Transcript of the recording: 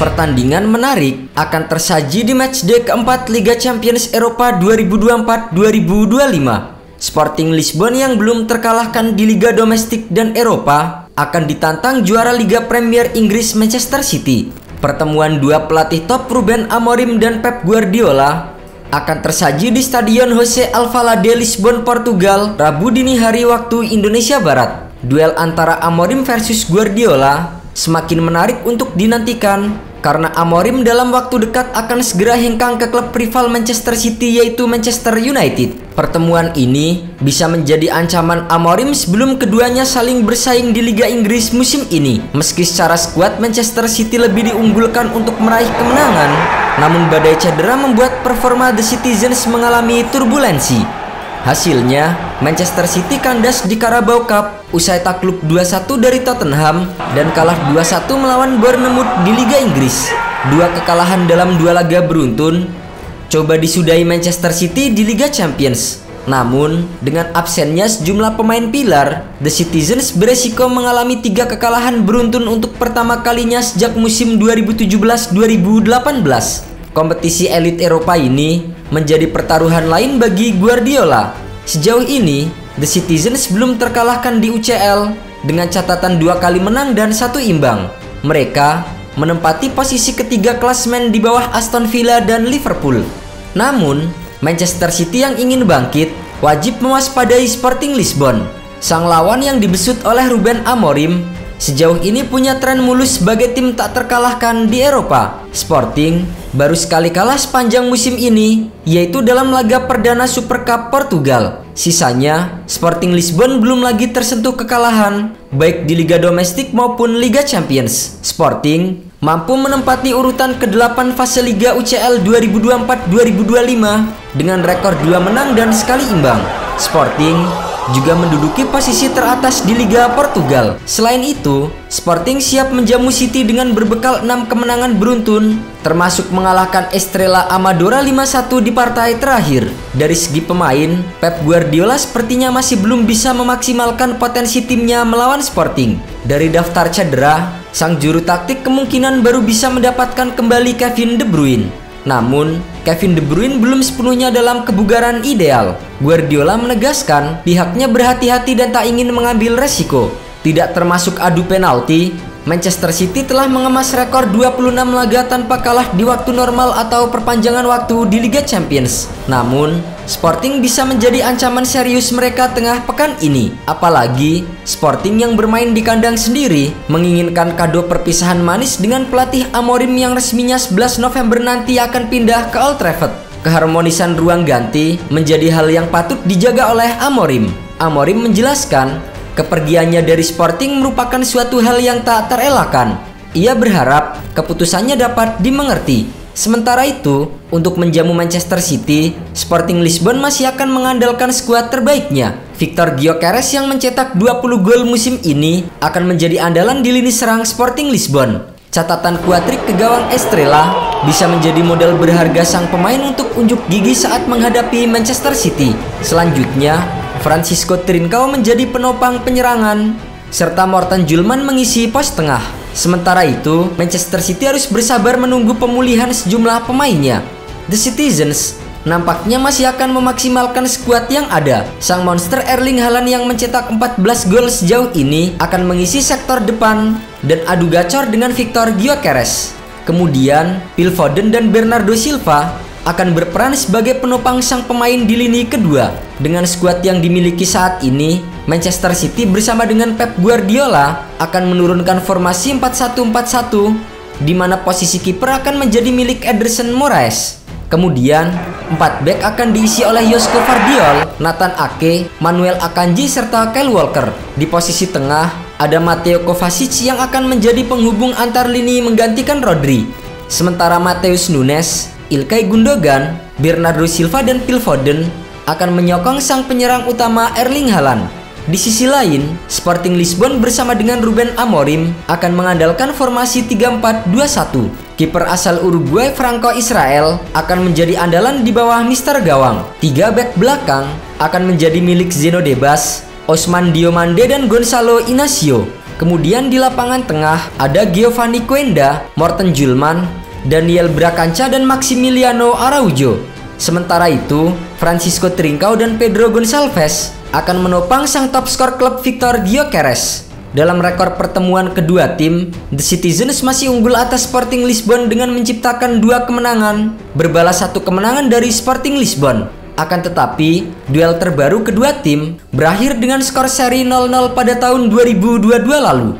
Pertandingan menarik akan tersaji di matchday keempat Liga Champions Eropa 2024-2025. Sporting Lisbon yang belum terkalahkan di Liga domestik dan Eropa akan ditantang juara Liga Premier Inggris Manchester City. Pertemuan dua pelatih top Ruben Amorim dan Pep Guardiola akan tersaji di Stadion José Alvalade Lisbon, Portugal, Rabu dini hari waktu Indonesia Barat. Duel antara Amorim versus Guardiola semakin menarik untuk dinantikan karena Amorim dalam waktu dekat akan segera hengkang ke klub rival Manchester City yaitu Manchester United. Pertemuan ini bisa menjadi ancaman Amorim sebelum keduanya saling bersaing di Liga Inggris musim ini. Meski secara skuad Manchester City lebih diunggulkan untuk meraih kemenangan, namun badai cedera membuat performa The Citizens mengalami turbulensi. Hasilnya, Manchester City kandas di Carabao Cup usai takluk 2-1 dari Tottenham dan kalah 2-1 melawan Bournemouth di Liga Inggris. Dua kekalahan dalam dua laga beruntun coba disudahi Manchester City di Liga Champions. Namun, dengan absennya sejumlah pemain pilar, The Citizens beresiko mengalami 3 kekalahan beruntun untuk pertama kalinya sejak musim 2017-2018. Kompetisi elit Eropa ini menjadi pertaruhan lain bagi Guardiola. Sejauh ini, The Citizens belum terkalahkan di UCL dengan catatan 2 kali menang dan 1 imbang. Mereka menempati posisi ketiga klasemen di bawah Aston Villa dan Liverpool. Namun, Manchester City yang ingin bangkit wajib mewaspadai Sporting Lisbon. Sang lawan yang dibesut oleh Ruben Amorim sejauh ini punya tren mulus sebagai tim tak terkalahkan di Eropa. Sporting baru sekali kalah sepanjang musim ini, yaitu dalam laga perdana Super Cup Portugal. Sisanya, Sporting Lisbon belum lagi tersentuh kekalahan, baik di Liga Domestik maupun Liga Champions. Sporting mampu menempati urutan ke-8 fase Liga UCL 2024-2025 dengan rekor 2 menang dan sekali imbang. Sporting juga menduduki posisi teratas di Liga Portugal. Selain itu, Sporting siap menjamu City dengan berbekal 6 kemenangan beruntun, termasuk mengalahkan Estrela Amadora 5-1 di partai terakhir. Dari segi pemain, Pep Guardiola sepertinya masih belum bisa memaksimalkan potensi timnya melawan Sporting. Dari daftar cedera, sang juru taktik kemungkinan baru bisa mendapatkan kembali Kevin De Bruyne. Namun, Kevin De Bruyne belum sepenuhnya dalam kebugaran ideal. Guardiola menegaskan pihaknya berhati-hati dan tak ingin mengambil resiko. Tidak termasuk adu penalti, Manchester City telah mengemas rekor 26 laga tanpa kalah di waktu normal atau perpanjangan waktu di Liga Champions. Namun, Sporting bisa menjadi ancaman serius mereka tengah pekan ini. Apalagi, Sporting yang bermain di kandang sendiri menginginkan kado perpisahan manis dengan pelatih Amorim yang resminya 11 November nanti akan pindah ke Old Trafford. Keharmonisan ruang ganti menjadi hal yang patut dijaga oleh Amorim. Amorim menjelaskan, kepergiannya dari Sporting merupakan suatu hal yang tak terelakkan. Ia berharap keputusannya dapat dimengerti. Sementara itu, untuk menjamu Manchester City, Sporting Lisbon masih akan mengandalkan skuad terbaiknya. Victor Gyökeres yang mencetak 20 gol musim ini akan menjadi andalan di lini serang Sporting Lisbon. Catatan kuatrik ke gawang Estrela bisa menjadi modal berharga sang pemain untuk unjuk gigi saat menghadapi Manchester City. Selanjutnya, Francisco Trincao menjadi penopang penyerangan, serta Morten Julman mengisi pos tengah. Sementara itu, Manchester City harus bersabar menunggu pemulihan sejumlah pemainnya. The Citizens nampaknya masih akan memaksimalkan skuad yang ada. Sang monster Erling Haaland yang mencetak 14 gol sejauh ini akan mengisi sektor depan dan adu gacor dengan Victor Gyökeres. Kemudian, Phil Foden dan Bernardo Silva akan berperan sebagai penopang sang pemain di lini kedua. Dengan skuad yang dimiliki saat ini, Manchester City bersama dengan Pep Guardiola akan menurunkan formasi 4-1-4-1 di mana posisi kiper akan menjadi milik Ederson Moraes. Kemudian, 4 back akan diisi oleh Josko Vardiol, Nathan Ake, Manuel Akanji serta Kyle Walker. Di posisi tengah ada Mateo Kovacic yang akan menjadi penghubung antar lini menggantikan Rodri. Sementara Matheus Nunes, Ilkay Gundogan, Bernardo Silva dan Phil Foden akan menyokong sang penyerang utama Erling Haaland. Di sisi lain, Sporting Lisbon bersama dengan Ruben Amorim akan mengandalkan formasi 3-4-2-1. Kiper asal Uruguay Franco Israel akan menjadi andalan di bawah Mister Gawang. 3 back belakang akan menjadi milik Zeno Debas, Osman Diomande dan Gonzalo Inacio. Kemudian di lapangan tengah ada Giovanni Quenda, Morten Julman, Daniel Bracanca dan Maximiliano Araujo. Sementara itu, Francisco Trincao dan Pedro Gonçalves akan menopang sang top skor klub Victor Gyökeres. Dalam rekor pertemuan kedua tim, The Citizens masih unggul atas Sporting Lisbon dengan menciptakan 2 kemenangan, berbalas 1 kemenangan dari Sporting Lisbon. Akan tetapi, duel terbaru kedua tim berakhir dengan skor seri 0-0 pada tahun 2022 lalu.